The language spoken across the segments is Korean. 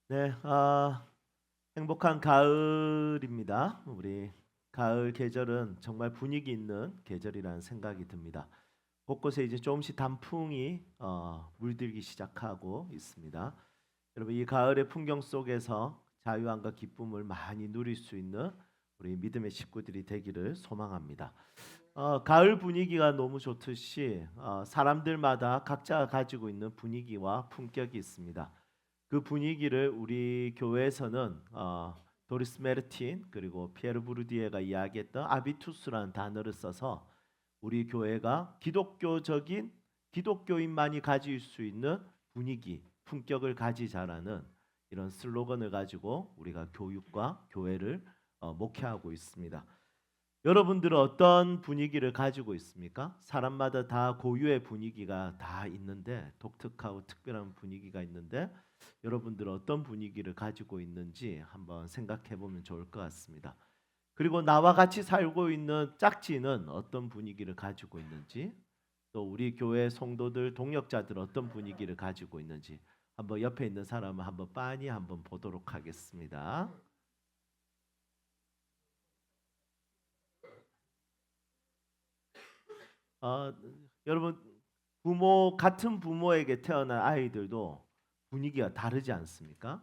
네, 행복한 가을입니다. 우리 가을 계절은 정말 분위기 있는 계절이라는 생각이 듭니다. 곳곳에 이제 조금씩 단풍이 물들기 시작하고 있습니다. 여러분 이 가을의 풍경 속에서 자유함과 기쁨을 많이 누릴 수 있는 우리 믿음의 식구들이 되기를 소망합니다. 가을 분위기가 너무 좋듯이 사람들마다 각자가 가지고 있는 분위기와 품격이 있습니다. 그 분위기를 우리 교회에서는 도리스 메르틴 그리고 피에르 부르디에가 이야기했던 아비투스라는 단어를 써서 우리 교회가 기독교적인 기독교인만이 가질 수 있는 분위기, 품격을 가지자라는 이런 슬로건을 가지고 우리가 교육과 교회를 목회하고 있습니다. 여러분들은 어떤 분위기를 가지고 있습니까? 사람마다 다 고유의 분위기가 다 있는데 독특하고 특별한 분위기가 있는데 여러분들은 어떤 분위기를 가지고 있는지 한번 생각해 보면 좋을 것 같습니다. 그리고 나와 같이 살고 있는 짝지는 어떤 분위기를 가지고 있는지 또 우리 교회 성도들 동역자들 어떤 분위기를 가지고 있는지 한번 옆에 있는 사람을 한번 빤히 한번 보도록 하겠습니다. 어, 여러분 부모 같은 부모에게 태어난 아이들도 분위기가 다르지 않습니까?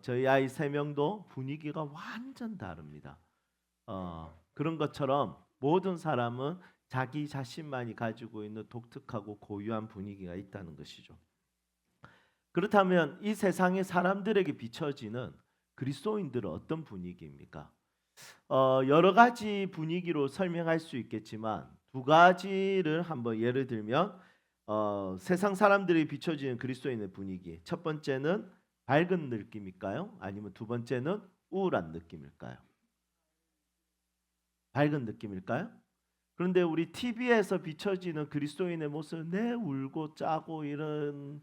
저희 아이 세 명도 분위기가 완전 다릅니다. 그런 것처럼 모든 사람은 자기 자신만이 가지고 있는 독특하고 고유한 분위기가 있다는 것이죠. 그렇다면 이 세상의 사람들에게 비춰지는 그리스도인들은 어떤 분위기입니까? 여러 가지 분위기로 설명할 수 있겠지만 두 가지를 한번 예를 들면 세상 사람들이 비춰지는 그리스도인의 분위기. 첫 번째는 밝은 느낌일까요? 아니면 두 번째는 우울한 느낌일까요? 밝은 느낌일까요? 그런데 우리 TV에서 비춰지는 그리스도인의 모습은 내 울고 짜고 이런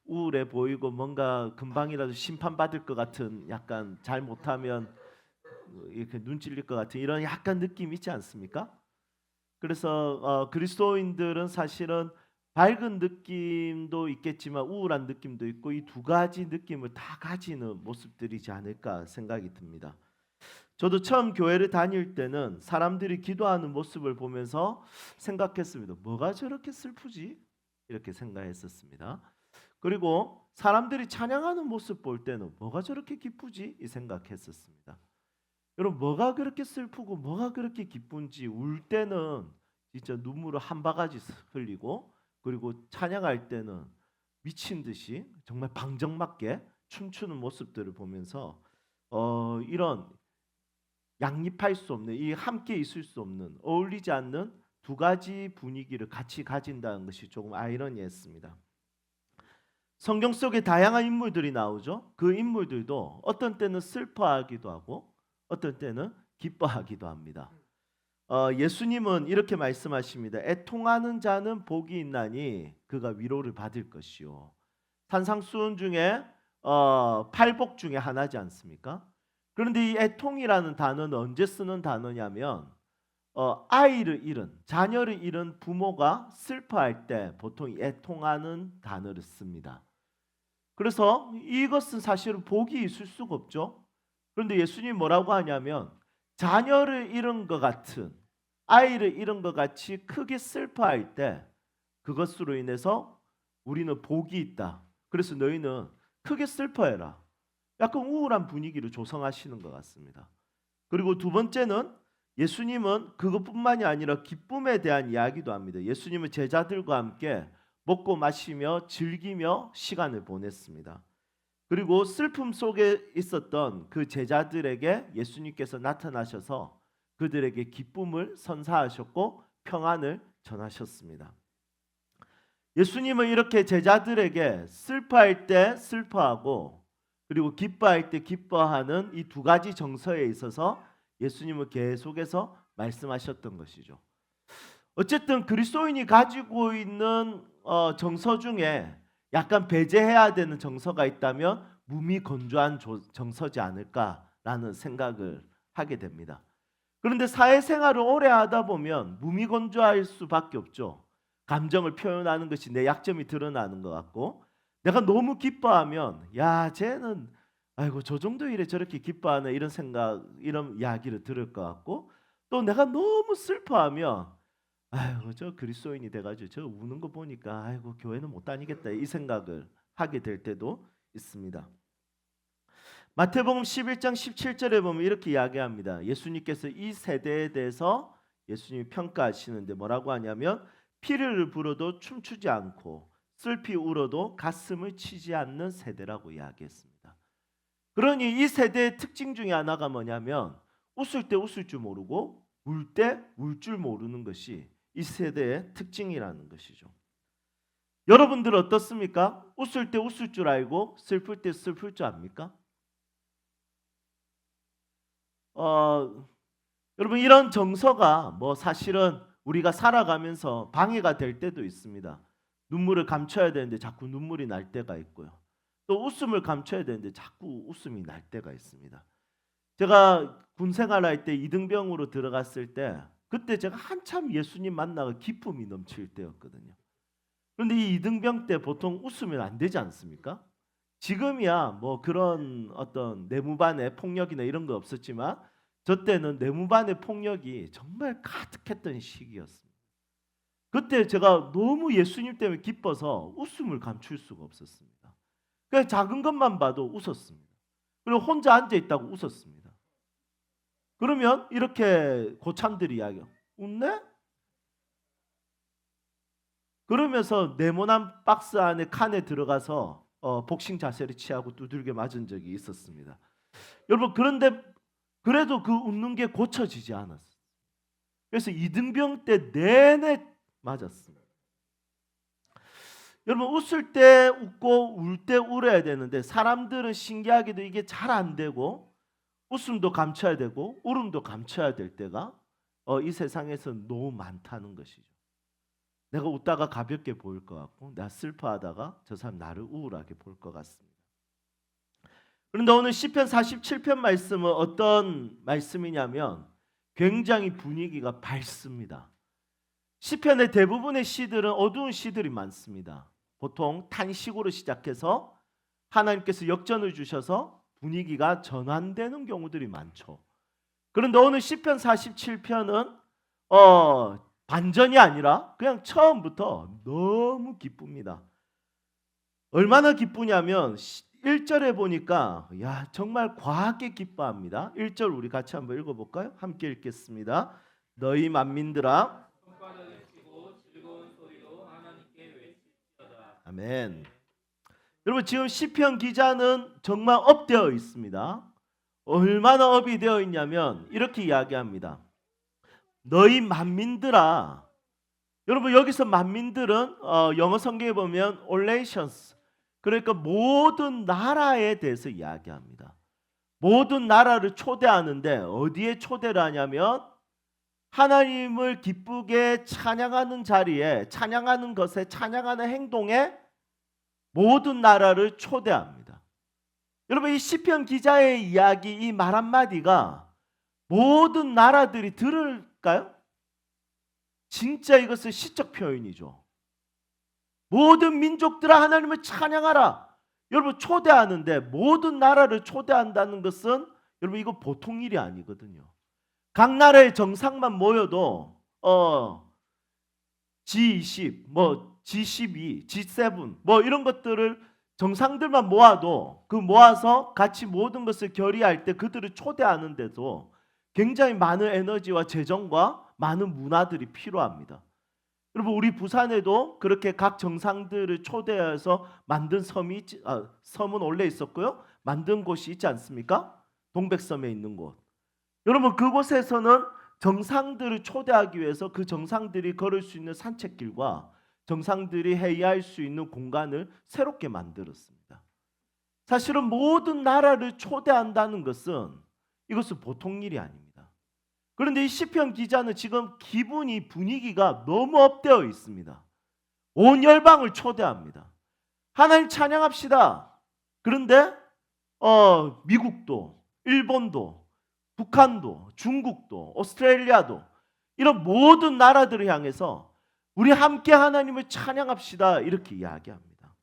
우울해 보이고 뭔가 금방이라도 심판받을 것 같은 약간 잘못하면 이렇게 눈 찔릴 것 같은 이런 약간 느낌 있지 않습니까? 그래서 그리스도인들은 사실은 밝은 느낌도 있겠지만 우울한 느낌도 있고 이 두 가지 느낌을 다 가지는 모습들이지 않을까 생각이 듭니다. 저도 처음 교회를 다닐 때는 사람들이 기도하는 모습을 보면서 생각했습니다. 뭐가 저렇게 슬프지? 이렇게 생각했었습니다. 그리고 사람들이 찬양하는 모습 볼 때는 뭐가 저렇게 기쁘지? 이 생각했었습니다. 여러분 뭐가 그렇게 슬프고 뭐가 그렇게 기쁜지 울 때는 진짜 눈물을 한 바가지 흘리고 그리고 찬양할 때는 미친 듯이 정말 방정맞게 춤추는 모습들을 보면서 이런 양립할 수 없는 이 함께 있을 수 없는 어울리지 않는 두 가지 분위기를 같이 가진다는 것이 조금 아이러니했습니다. 성경 속에 다양한 인물들이 나오죠. 그 인물들도 어떤 때는 슬퍼하기도 하고 어떤 때는 기뻐하기도 합니다. 예수님은 이렇게 말씀하십니다. 애통하는 자는 복이 있나니 그가 위로를 받을 것이요. 산상수훈 중에 팔복 중에 하나지 않습니까? 그런데 이 애통이라는 단어는 언제 쓰는 단어냐면 아이를 잃은 자녀를 잃은 부모가 슬퍼할 때 보통 애통하는 단어를 씁니다. 그래서 이것은 사실은 복이 있을 수가 없죠. 그런데 예수님이 뭐라고 하냐면 자녀를 잃은 것 같은 아이를 잃은 것 같이 크게 슬퍼할 때 그것으로 인해서 우리는 복이 있다. 그래서 너희는 크게 슬퍼해라. 약간 우울한 분위기를 조성하시는 것 같습니다. 그리고 두 번째는 예수님은 그것뿐만이 아니라 기쁨에 대한 이야기도 합니다. 예수님은 제자들과 함께 먹고 마시며 즐기며 시간을 보냈습니다. 그리고 슬픔 속에 있었던 그 제자들에게 예수님께서 나타나셔서 그들에게 기쁨을 선사하셨고 평안을 전하셨습니다. 예수님은 이렇게 제자들에게 슬퍼할 때 슬퍼하고 그리고 기뻐할 때 기뻐하는 이 두 가지 정서에 있어서 예수님은 계속해서 말씀하셨던 것이죠. 어쨌든 그리스도인이 가지고 있는 정서 중에 약간 배제해야 되는 정서가 있다면 무미건조한 정서지 않을까라는 생각을 하게 됩니다. 그런데 사회생활을 오래 하다 보면 무미건조할 수밖에 없죠. 감정을 표현하는 것이 내 약점이 드러나는 것 같고 내가 너무 기뻐하면 야 쟤는 아이고 저 정도 일에 저렇게 기뻐하네 이런 생각 이런 이야기를 들을 것 같고 또 내가 너무 슬퍼하면 아이고 저 그리스도인이 돼가지고 저 우는 거 보니까 아이고 교회는 못 다니겠다 이 생각을 하게 될 때도 있습니다. 마태복음 11장 17절에 보면 이렇게 이야기합니다. 예수님께서 이 세대에 대해서 예수님이 평가하시는데 뭐라고 하냐면 피를 불어도 춤추지 않고 슬피 울어도 가슴을 치지 않는 세대라고 이야기했습니다. 그러니 이 세대의 특징 중에 하나가 뭐냐면 웃을 때 웃을 줄 모르고 울 때 울 줄 모르는 것이 이 세대의 특징이라는 것이죠. 여러분들 어떻습니까? 웃을 때 웃을 줄 알고 슬플 때 슬플 줄 압니까? 여러분 이런 정서가 뭐 사실은 우리가 살아가면서 방해가 될 때도 있습니다. 눈물을 감춰야 되는데 자꾸 눈물이 날 때가 있고요. 또 웃음을 감춰야 되는데 자꾸 웃음이 날 때가 있습니다. 제가 군 생활할 때 이등병으로 들어갔을 때 그때 제가 한참 예수님 만나고 기쁨이 넘칠 때였거든요. 그런데 이 이등병 때 보통 웃으면 안 되지 않습니까? 지금이야 뭐 그런 어떤 내무반의 폭력이나 이런 거 없었지만 저 때는 내무반의 폭력이 정말 가득했던 시기였습니다. 그때 제가 너무 예수님 때문에 기뻐서 웃음을 감출 수가 없었습니다. 그냥 작은 것만 봐도 웃었습니다. 그리고 혼자 앉아 있다고 웃었습니다. 그러면 이렇게 고참들이 이야기해요. 웃네? 그러면서 네모난 박스 안에 칸에 들어가서 복싱 자세를 취하고 두들겨 맞은 적이 있었습니다. 여러분 그런데 그래도 그 웃는 게 고쳐지지 않았어요. 그래서 이등병 때 내내 맞았습니다. 여러분 웃을 때 웃고 울 때 울어야 되는데 사람들은 신기하게도 이게 잘 안 되고 웃음도 감춰야 되고 울음도 감춰야 될 때가 이 세상에서 너무 많다는 것이죠. 내가 웃다가 가볍게 보일 것 같고 내가 슬퍼하다가 저 사람 나를 우울하게 볼 것 같습니다. 그런데 오늘 시편 47편 말씀은 어떤 말씀이냐면 굉장히 분위기가 밝습니다. 시편의 대부분의 시들은 어두운 시들이 많습니다. 보통 탄식으로 시작해서 하나님께서 역전을 주셔서 분위기가 전환되는 경우들이 많죠. 그런데 오늘 시편 47편은 반전이 아니라 그냥 처음부터 너무 기쁩니다. 얼마나 기쁘냐면 1절에 보니까 야 정말 과하게 기뻐합니다. 1절 우리 같이 한번 읽어볼까요? 함께 읽겠습니다. 너희 만민들아 아멘. 여러분 지금 시편 기자는 정말 업되어 있습니다. 얼마나 업이 되어 있냐면 이렇게 이야기합니다. 너희 만민들아. 여러분 여기서 만민들은 영어 성경에 보면 all nations 그러니까 모든 나라에 대해서 이야기합니다. 모든 나라를 초대하는데 어디에 초대를 하냐면 하나님을 기쁘게 찬양하는 자리에 찬양하는 것에 찬양하는 행동에 모든 나라를 초대합니다. 여러분 이 시편 기자의 이야기 이 말 한마디가 모든 나라들이 들을까요? 진짜 이것은 시적 표현이죠. 모든 민족들아 하나님을 찬양하라. 여러분 초대하는데 모든 나라를 초대한다는 것은 여러분 이거 보통 일이 아니거든요. 각 나라의 정상만 모여도 G20, 뭐 G12, G7 뭐 이런 것들을 정상들만 모아도 그 모아서 같이 모든 것을 결의할 때 그들을 초대하는데도 굉장히 많은 에너지와 재정과 많은 문화들이 필요합니다. 여러분 우리 부산에도 그렇게 각 정상들을 초대해서 만든 섬이 섬은 원래 있었고요. 만든 곳이 있지 않습니까? 동백섬에 있는 곳. 여러분 그곳에서는 정상들을 초대하기 위해서 그 정상들이 걸을 수 있는 산책길과 정상들이 회의할 수 있는 공간을 새롭게 만들었습니다. 사실은 모든 나라를 초대한다는 것은 이것은 보통 일이 아닙니다. 그런데 이 시편 기자는 지금 기분이 분위기가 너무 업되어 있습니다. 온 열방을 초대합니다. 하나님 찬양합시다. 그런데 미국도 일본도 북한도 중국도 오스트레일리아도 이런 모든 나라들을 향해서 우리 함께 하나님을 찬양합시다 이렇게 이야기합니다.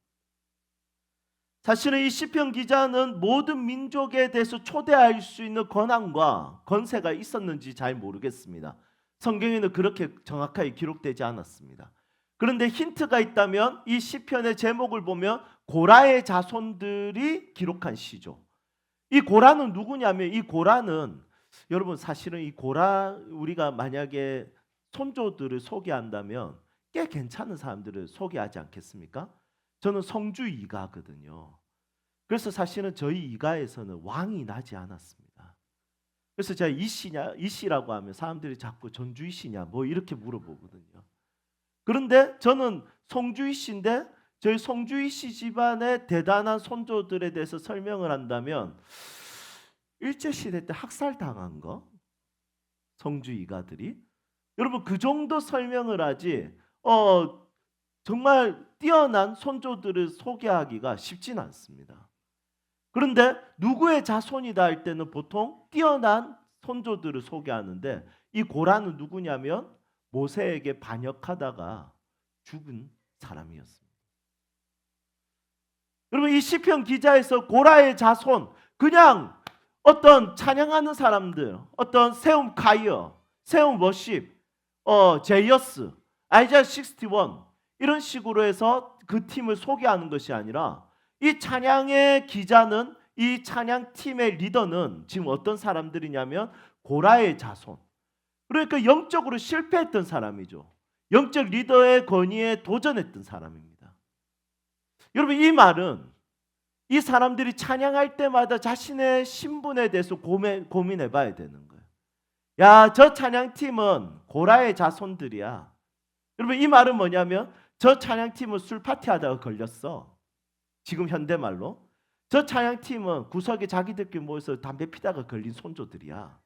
사실은 이 시편 기자는 모든 민족에 대해서 초대할 수 있는 권한과 권세가 있었는지 잘 모르겠습니다. 성경에는 그렇게 정확하게 기록되지 않았습니다. 그런데 힌트가 있다면 이 시편의 제목을 보면 고라의 자손들이 기록한 시죠. 이 고라는 누구냐면, 이 고라는 여러분 사실은 이 고라, 우리가 만약에 손조들을 소개한다면 꽤 괜찮은 사람들을 소개하지 않겠습니까? 저는 성주 이가거든요. 그래서 사실은 저희 이가에서는 왕이 나지 않았습니다. 그래서 제가 이씨냐, 이씨라고 하면 사람들이 자꾸 전주 이씨냐 뭐 이렇게 물어보거든요. 그런데 저는 성주 이씨인데 저희 성주 이씨 집안의 대단한 손조들에 대해서 설명을 한다면 일제시대 때 학살당한 거, 성주 이가들이, 여러분 그 정도 설명을 하지 정말 뛰어난 손조들을 소개하기가 쉽진 않습니다. 그런데 누구의 자손이다 할 때는 보통 뛰어난 손조들을 소개하는데, 이 고라는 누구냐면 모세에게 반역하다가 죽은 사람이었습니다. 여러분 이 시편 기자에서 고라의 자손, 그냥 어떤 찬양하는 사람들, 어떤 세움 카이어, 세움 워십, 제이어스, 아이자 61 이런 식으로 해서 그 팀을 소개하는 것이 아니라, 이 찬양의 기자는, 이 찬양 팀의 리더는 지금 어떤 사람들이냐면 고라의 자손, 그러니까 영적으로 실패했던 사람이죠. 영적 리더의 권위에 도전했던 사람입니다. 여러분 이 말은 이 사람들이 찬양할 때마다 자신의 신분에 대해서 고민해 봐야 되는 거예요. 야, 저 찬양팀은 고라의 자손들이야. 여러분 이 말은 뭐냐면 저 찬양팀은 술 파티하다가 걸렸어. 지금 현대말로 저 찬양팀은 구석에 자기들끼리 모여서 담배 피다가 걸린 손조들이야.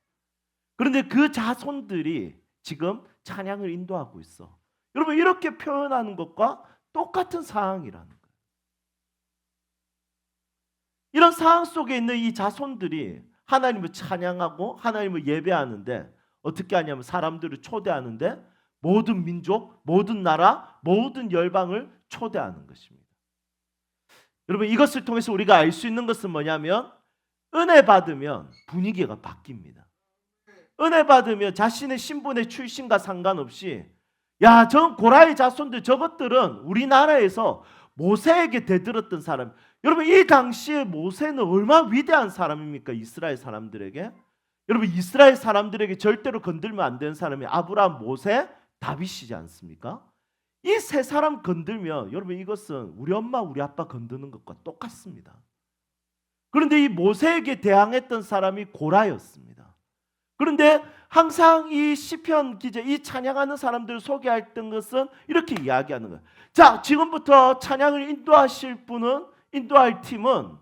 그런데 그 자손들이 지금 찬양을 인도하고 있어. 여러분 이렇게 표현하는 것과 똑같은 상황이라는 거예요. 이런 상황 속에 있는 이 자손들이 하나님을 찬양하고 하나님을 예배하는데 어떻게 하냐면 사람들을 초대하는데 모든 민족, 모든 나라, 모든 열방을 초대하는 것입니다. 여러분 이것을 통해서 우리가 알 수 있는 것은 뭐냐면 은혜 받으면 분위기가 바뀝니다. 은혜 받으면 자신의 신분의 출신과 상관없이, 야, 저 고라의 자손들, 저것들은 우리나라에서 모세에게 대들었던 사람. 여러분 이 당시에 모세는 얼마나 위대한 사람입니까? 이스라엘 사람들에게. 여러분 이스라엘 사람들에게 절대로 건들면 안 되는 사람이 아브라함, 모세, 다윗이지 않습니까? 이 세 사람 건들면 여러분 이것은 우리 엄마 우리 아빠 건드는 것과 똑같습니다. 그런데 이 모세에게 대항했던 사람이 고라였습니다. 그런데 항상 이 시편 기자, 이 찬양하는 사람들을 소개했던 것은 이렇게 이야기하는 거예요. 자, 지금부터 찬양을 인도하실 분은, 인도할 팀은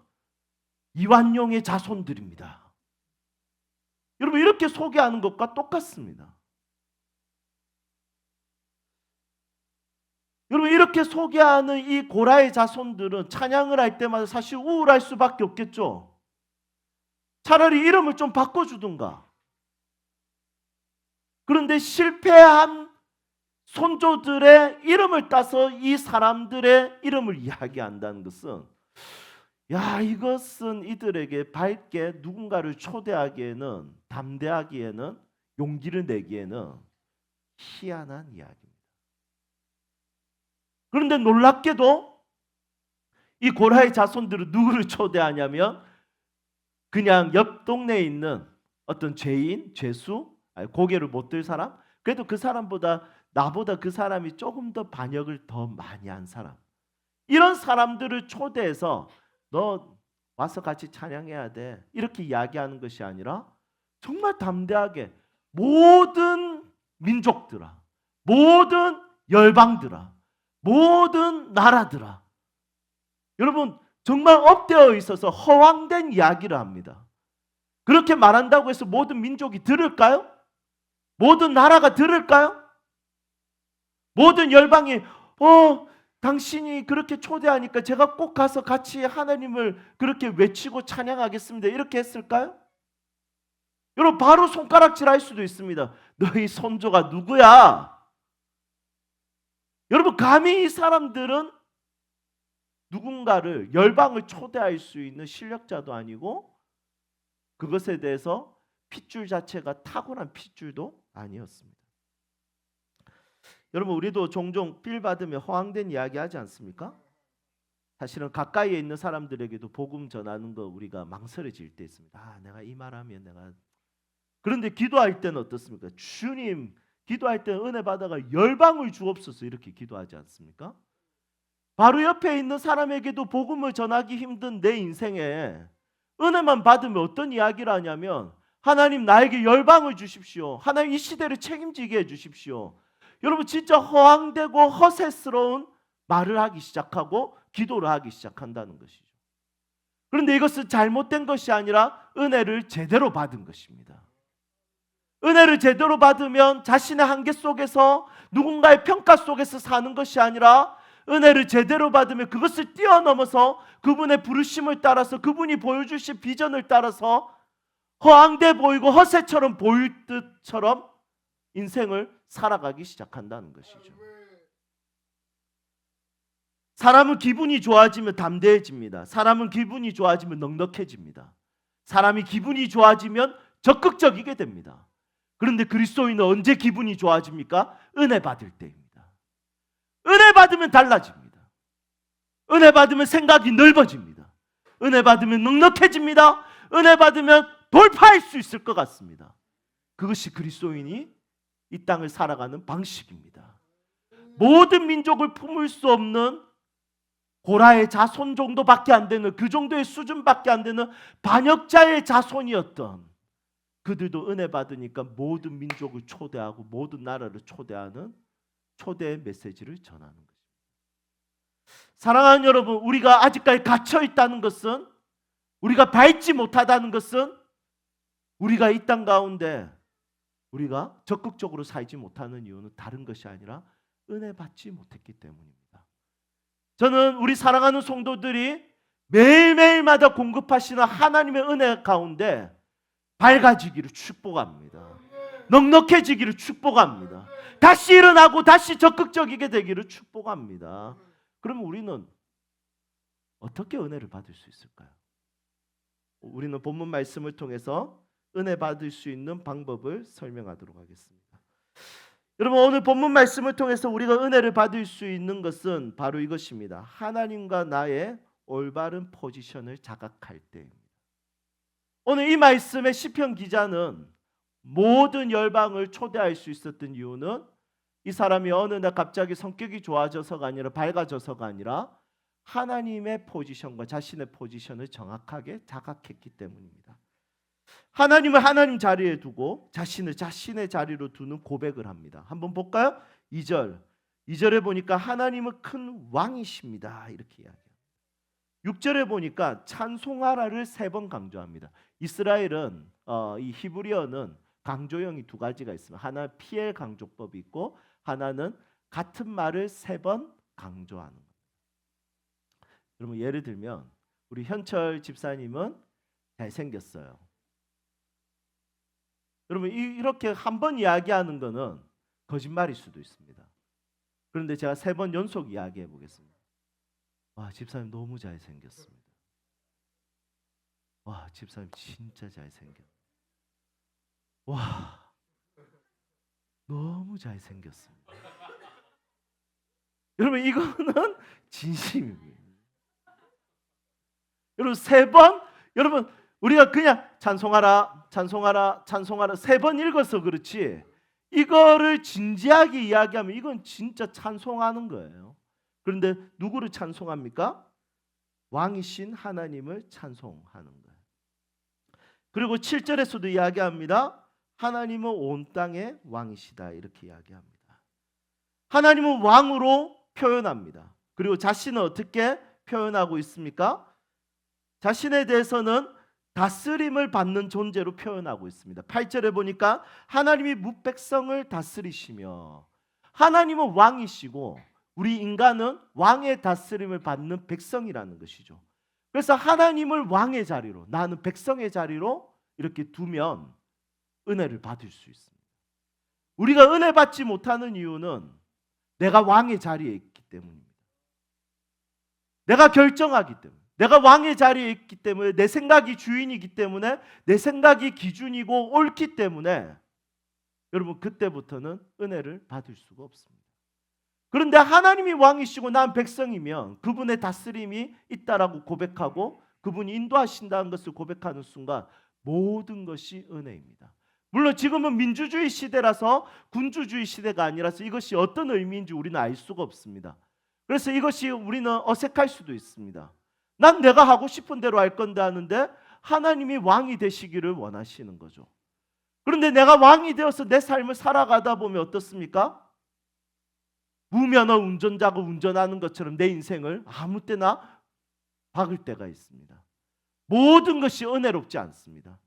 이완용의 자손들입니다. 여러분 이렇게 소개하는 것과 똑같습니다. 여러분 이렇게 소개하는 이 고라의 자손들은 찬양을 할 때마다 사실 우울할 수밖에 없겠죠. 차라리 이름을 좀 바꿔주든가. 그런데 실패한 손조들의 이름을 따서 이 사람들의 이름을 이야기한다는 것은, 야, 이것은 이들에게 밝게 누군가를 초대하기에는, 담대하기에는, 용기를 내기에는 희한한 이야기입니다. 그런데 놀랍게도 이 고라의 자손들은 누구를 초대하냐면 그냥 옆 동네에 있는 어떤 죄인, 죄수, 고개를 못 들 사람, 그래도 그 사람보다, 나보다 그 사람이 조금 더 반역을 더 많이 한 사람, 이런 사람들을 초대해서 너 와서 같이 찬양해야 돼 이렇게 이야기하는 것이 아니라 정말 담대하게 모든 민족들아, 모든 열방들아, 모든 나라들아, 여러분 정말 엎드려 있어서 허황된 이야기를 합니다. 그렇게 말한다고 해서 모든 민족이 들을까요? 모든 나라가 들을까요? 모든 열방이 당신이 그렇게 초대하니까 제가 꼭 가서 같이 하나님을 그렇게 외치고 찬양하겠습니다 이렇게 했을까요? 여러분 바로 손가락질 할 수도 있습니다. 너희 손조가 누구야? 여러분 감히 이 사람들은 누군가를 열방을 초대할 수 있는 실력자도 아니고 그것에 대해서 핏줄 자체가 타고난 핏줄도 아니었습니다. 여러분 우리도 종종 필 받으며 허황된 이야기 하지 않습니까? 사실은 가까이에 있는 사람들에게도 복음 전하는 거 우리가 망설여질 때 있습니다. 아, 내가 이 말하면 내가 그런데 기도할 때는 어떻습니까? 주님 기도할 때는 은혜 받아가 열방을 주옵소서 이렇게 기도하지 않습니까? 바로 옆에 있는 사람에게도 복음을 전하기 힘든 내 인생에 은혜만 받으면 어떤 이야기를 하냐면 하나님 나에게 열방을 주십시오. 하나님 이 시대를 책임지게 해주십시오. 여러분 진짜 허황되고 허세스러운 말을 하기 시작하고 기도를 하기 시작한다는 것이죠. 그런데 이것은 잘못된 것이 아니라 은혜를 제대로 받은 것입니다. 은혜를 제대로 받으면 자신의 한계 속에서 누군가의 평가 속에서 사는 것이 아니라 은혜를 제대로 받으면 그것을 뛰어넘어서 그분의 부르심을 따라서 그분이 보여주신 비전을 따라서 허황돼 보이고 허세처럼 보일 듯처럼 인생을 살아가기 시작한다는 것이죠. 사람은 기분이 좋아지면 담대해집니다. 사람은 기분이 좋아지면 넉넉해집니다. 사람이 기분이 좋아지면 적극적이게 됩니다. 그런데 그리스도인은 언제 기분이 좋아집니까? 은혜 받을 때입니다. 은혜 받으면 달라집니다. 은혜 받으면 생각이 넓어집니다. 은혜 받으면 넉넉해집니다. 은혜 받으면 돌파할 수 있을 것 같습니다. 그것이 그리스도인이 이 땅을 살아가는 방식입니다. 모든 민족을 품을 수 없는 고라의 자손 정도밖에 안 되는 그 정도의 수준밖에 안 되는 반역자의 자손이었던 그들도 은혜 받으니까 모든 민족을 초대하고 모든 나라를 초대하는 초대의 메시지를 전하는 것입니다. 사랑하는 여러분, 우리가 아직까지 갇혀 있다는 것은 우리가 밟지 못하다는 것은 우리가 이 땅 가운데 우리가 적극적으로 살지 못하는 이유는 다른 것이 아니라 은혜 받지 못했기 때문입니다. 저는 우리 사랑하는 성도들이 매일매일마다 공급하시는 하나님의 은혜 가운데 밝아지기를 축복합니다. 넉넉해지기를 축복합니다. 다시 일어나고 다시 적극적이게 되기를 축복합니다. 그러면 우리는 어떻게 은혜를 받을 수 있을까요? 우리는 본문 말씀을 통해서 은혜 받을 수 있는 방법을 설명하도록 하겠습니다. 여러분 오늘 본문 말씀을 통해서 우리가 은혜를 받을 수 있는 것은 바로 이것입니다. 하나님과 나의 올바른 포지션을 자각할 때입니다. 오늘 이 말씀의 시편 기자는 모든 열방을 초대할 수 있었던 이유는 이 사람이 어느 날 갑자기 성격이 좋아져서가 아니라 밝아져서가 아니라 하나님의 포지션과 자신의 포지션을 정확하게 자각했기 때문입니다. 하나님을 하나님 자리에 두고 자신을 자신의 자리로 두는 고백을 합니다. 한번 볼까요? 2절에 보니까 하나님은 큰 왕이십니다. 이렇게 이야기합니다. 6절에 보니까 찬송하라를 3번 강조합니다. 이스라엘은 이 히브리어는 강조형이 2가지가 있습니다. 하나 피엘 강조법이 있고 하나는 같은 말을 3번 강조하는 겁니다. 여러분 예를 들면 우리 현철 집사님은 잘생겼어요. 여러분 이렇게 한 번 이야기하는 거는 거짓말일 수도 있습니다. 그런데 제가 3번 연속 이야기해 보겠습니다. 와 집사님 너무 잘생겼습니다. 와 집사님 진짜 잘생겼. 와 너무 잘생겼습니다. 여러분 이거는 진심입니다. 여러분 3번 여러분 우리가 그냥 찬송하라 찬송하라 찬송하라 3번 읽어서 그렇지 이거를 진지하게 이야기하면 이건 진짜 찬송하는 거예요. 그런데 누구를 찬송합니까? 왕이신 하나님을 찬송하는 거예요. 그리고 7절에서도 이야기합니다. 하나님은 온 땅의 왕이시다 이렇게 이야기합니다. 하나님은 왕으로 표현합니다. 그리고 자신은 어떻게 표현하고 있습니까? 자신에 대해서는 다스림을 받는 존재로 표현하고 있습니다. 8절에 보니까 하나님이 뭇백성을 다스리시며 하나님은 왕이시고 우리 인간은 왕의 다스림을 받는 백성이라는 것이죠. 그래서 하나님을 왕의 자리로 나는 백성의 자리로 이렇게 두면 은혜를 받을 수 있습니다. 우리가 은혜 받지 못하는 이유는 내가 왕의 자리에 있기 때문입니다. 내가 결정하기 때문에, 내가 왕의 자리에 있기 때문에, 내 생각이 주인이기 때문에, 내 생각이 기준이고 옳기 때문에 여러분 그때부터는 은혜를 받을 수가 없습니다. 그런데 하나님이 왕이시고 난 백성이면 그분의 다스림이 있다라고 고백하고 그분이 인도하신다는 것을 고백하는 순간 모든 것이 은혜입니다. 물론 지금은 민주주의 시대라서 군주주의 시대가 아니라서 이것이 어떤 의미인지 우리는 알 수가 없습니다. 그래서 이것이 우리는 어색할 수도 있습니다. 난 내가 하고 싶은 대로 할 건데 하는데 하나님이 왕이 되시기를 원하시는 거죠. 그런데 내가 왕이 되어서 내 삶을 살아가다 보면 어떻습니까? 무면허 운전자가 운전하는 것처럼 내 인생을 아무 때나 박을 때가 있습니다. 모든 것이 은혜롭지 않습니다.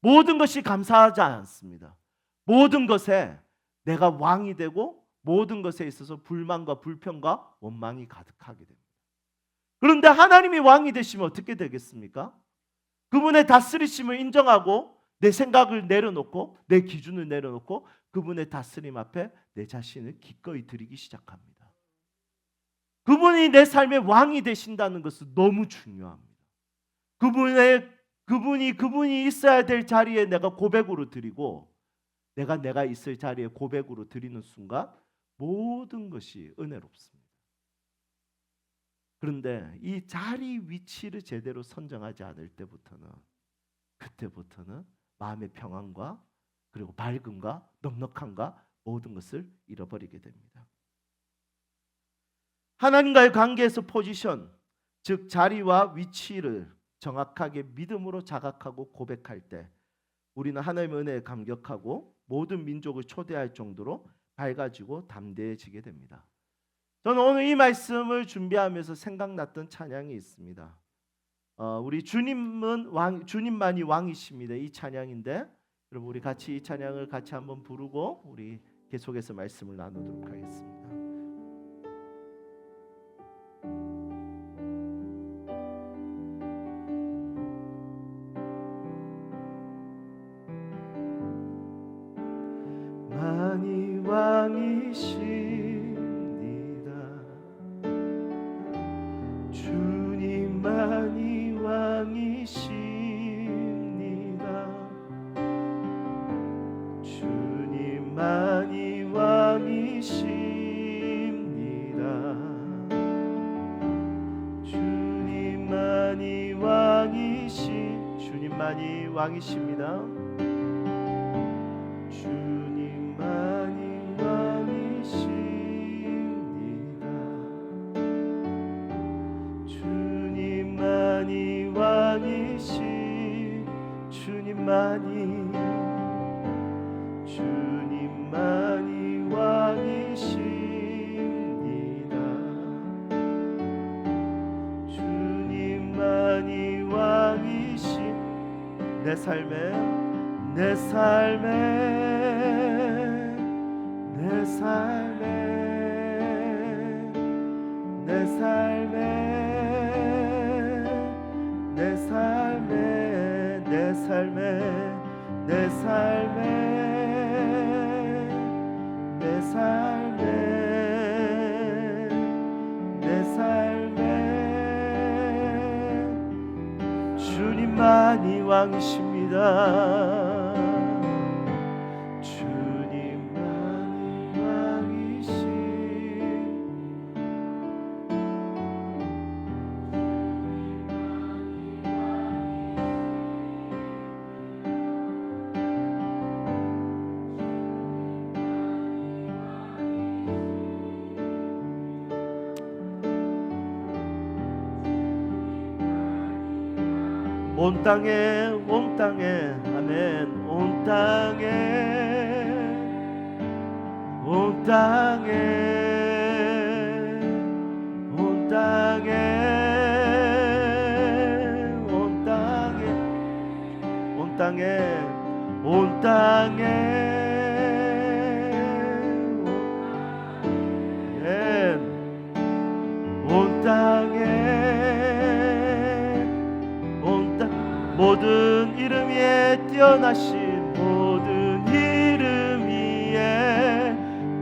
모든 것이 감사하지 않습니다. 모든 것에 내가 왕이 되고 모든 것에 있어서 불만과 불평과 원망이 가득하게 됩니다. 그런데 하나님이 왕이 되시면 어떻게 되겠습니까? 그분의 다스리심을 인정하고 내 생각을 내려놓고 내 기준을 내려놓고 그분의 다스림 앞에 내 자신을 기꺼이 드리기 시작합니다. 그분이 내 삶의 왕이 되신다는 것은 너무 중요합니다. 그분이 있어야 될 자리에 내가 고백으로 드리고 내가 있을 자리에 고백으로 드리는 순간 모든 것이 은혜롭습니다. 그런데 이 자리 위치를 제대로 선정하지 않을 때부터는 그때부터는 마음의 평안과 그리고 밝음과 넉넉함과 모든 것을 잃어버리게 됩니다. 하나님과의 관계에서 포지션, 즉 자리와 위치를 정확하게 믿음으로 자각하고 고백할 때 우리는 하나님의 은혜에 감격하고 모든 민족을 초대할 정도로 밝아지고 담대해지게 됩니다. 저는 오늘 이 말씀을 준비하면서 생각났던 찬양이 있습니다. 우리 주님만이 왕이십니다. 이 찬양인데 여러분 우리 같이 이 찬양을 같이 한번 부르고 우리 계속해서 말씀을 나누도록 하겠습니다. 만이 왕이십니다. 주님만이 왕이십니다. 주님만이 왕이십니다. 주님만이 왕이십니다. 주님만이 왕이십니다. 주님만이 왕이십 내 삶에 주님만이 왕이십니다. 온 땅에 아멘. 온 땅에 모든 이름 위에 뛰어나신 모든 이름 위에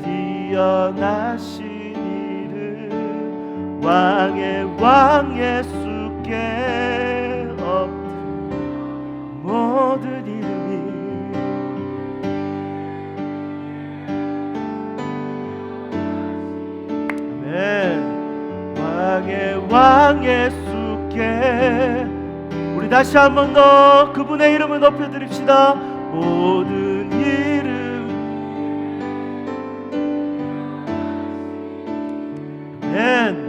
뛰어나신 이름 왕의 왕 예수께 모든 이름이 아멘. 왕의 왕 예수께 우리 다시 한 번 더 그분의 이름을 높여드립시다. 모든 이름 아멘.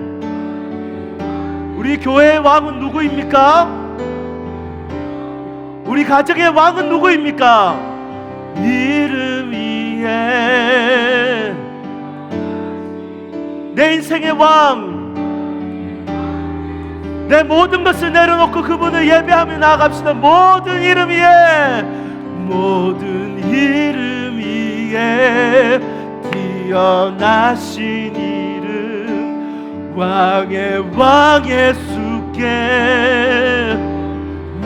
우리 교회의 왕은 누구입니까? 우리 가정의 왕은 누구입니까? 이름 위에 내 인생의 왕, 내 모든 것을 내려놓고 그분을 예배하며 나아갑시다. 모든 이름 위에, 모든 이름 위에 뛰어나신 이름 왕의 왕 예수께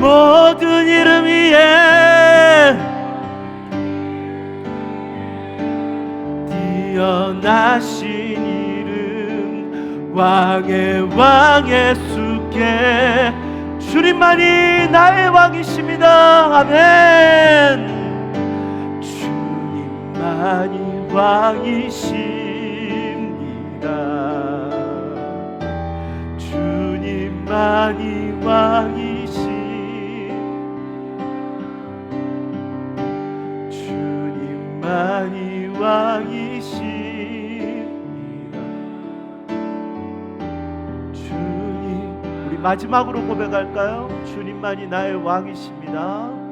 모든 이름 위에 뛰어나신 이름 왕의 왕 예수께 주님만이 나의 왕이십니다. 아멘. 주님만이 왕이십니다. 주님만이 왕이십니다. 주님만이 왕이십니다. 주님, 우리 마지막으로 고백할까요? 주님만이 나의 왕이십니다.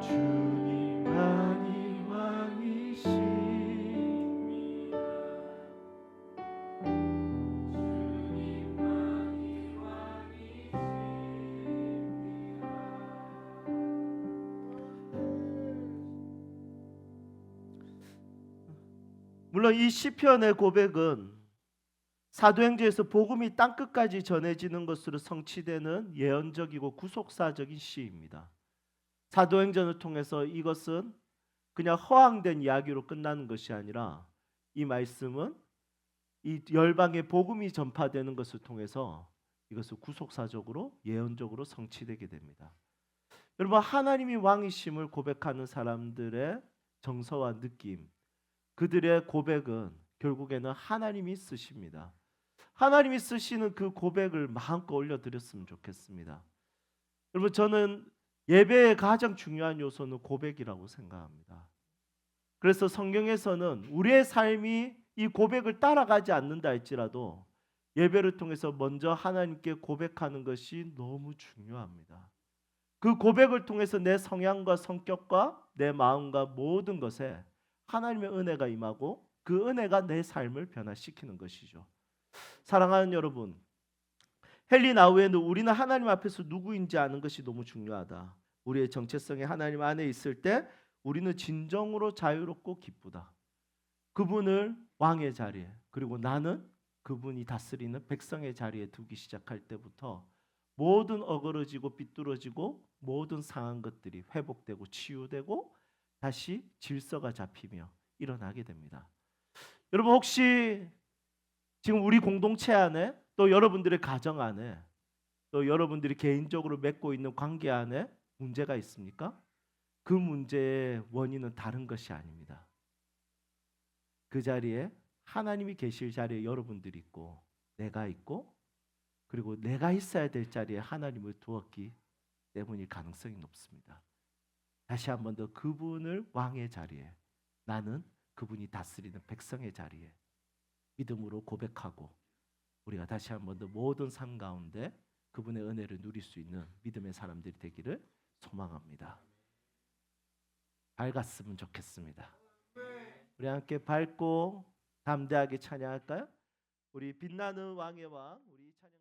주님만이 왕이십니다. 주님만이 왕이십니다. 물론 이 시편의 고백은 사도행전에서 복음이 땅끝까지 전해지는 것으로 성취되는 예언적이고 구속사적인 시입니다. 사도행전을 통해서 이것은 그냥 허황된 이야기로 끝나는 것이 아니라 이 말씀은 이 열방의 복음이 전파되는 것을 통해서 이것을 구속사적으로 예언적으로 성취되게 됩니다. 여러분, 하나님이 왕이심을 고백하는 사람들의 정서와 느낌, 그들의 고백은 결국에는 하나님이 쓰십니다. 하나님이 쓰시는 그 고백을 마음껏 올려드렸으면 좋겠습니다. 여러분, 저는 예배의 가장 중요한 요소는 고백이라고 생각합니다. 그래서 성경에서는 우리의 삶이 이 고백을 따라가지 않는다 할지라도 예배를 통해서 먼저 하나님께 고백하는 것이 너무 중요합니다. 그 고백을 통해서 내 성향과 성격과 내 마음과 모든 것에 하나님의 은혜가 임하고 그 은혜가 내 삶을 변화시키는 것이죠. 사랑하는 여러분, 헨리 나우에는 우리는 하나님 앞에서 누구인지 아는 것이 너무 중요하다. 우리의 정체성이 하나님 안에 있을 때 우리는 진정으로 자유롭고 기쁘다. 그분을 왕의 자리에, 그리고 나는 그분이 다스리는 백성의 자리에 두기 시작할 때부터 모든 어그러지고 삐뚤어지고 모든 상한 것들이 회복되고 치유되고 다시 질서가 잡히며 일어나게 됩니다. 여러분, 혹시 지금 우리 공동체 안에, 또 여러분들의 가정 안에, 또 여러분들이 개인적으로 맺고 있는 관계 안에 문제가 있습니까? 그 문제의 원인은 다른 것이 아닙니다. 그 자리에 하나님이 계실 자리에 여러분들이 있고 내가 있고, 그리고 내가 있어야 될 자리에 하나님을 두었기 때문일 가능성이 높습니다. 다시 한 번 더 그분을 왕의 자리에, 나는 그분이 다스리는 백성의 자리에 믿음으로 고백하고 우리가 다시 한 번 더 모든 삶 가운데 그분의 은혜를 누릴 수 있는 믿음의 사람들이 되기를 소망합니다. 밝았으면 좋겠습니다. 우리 함께 밝고 담대하게 찬양할까요? 우리 빛나는 왕의 왕, 우리 찬양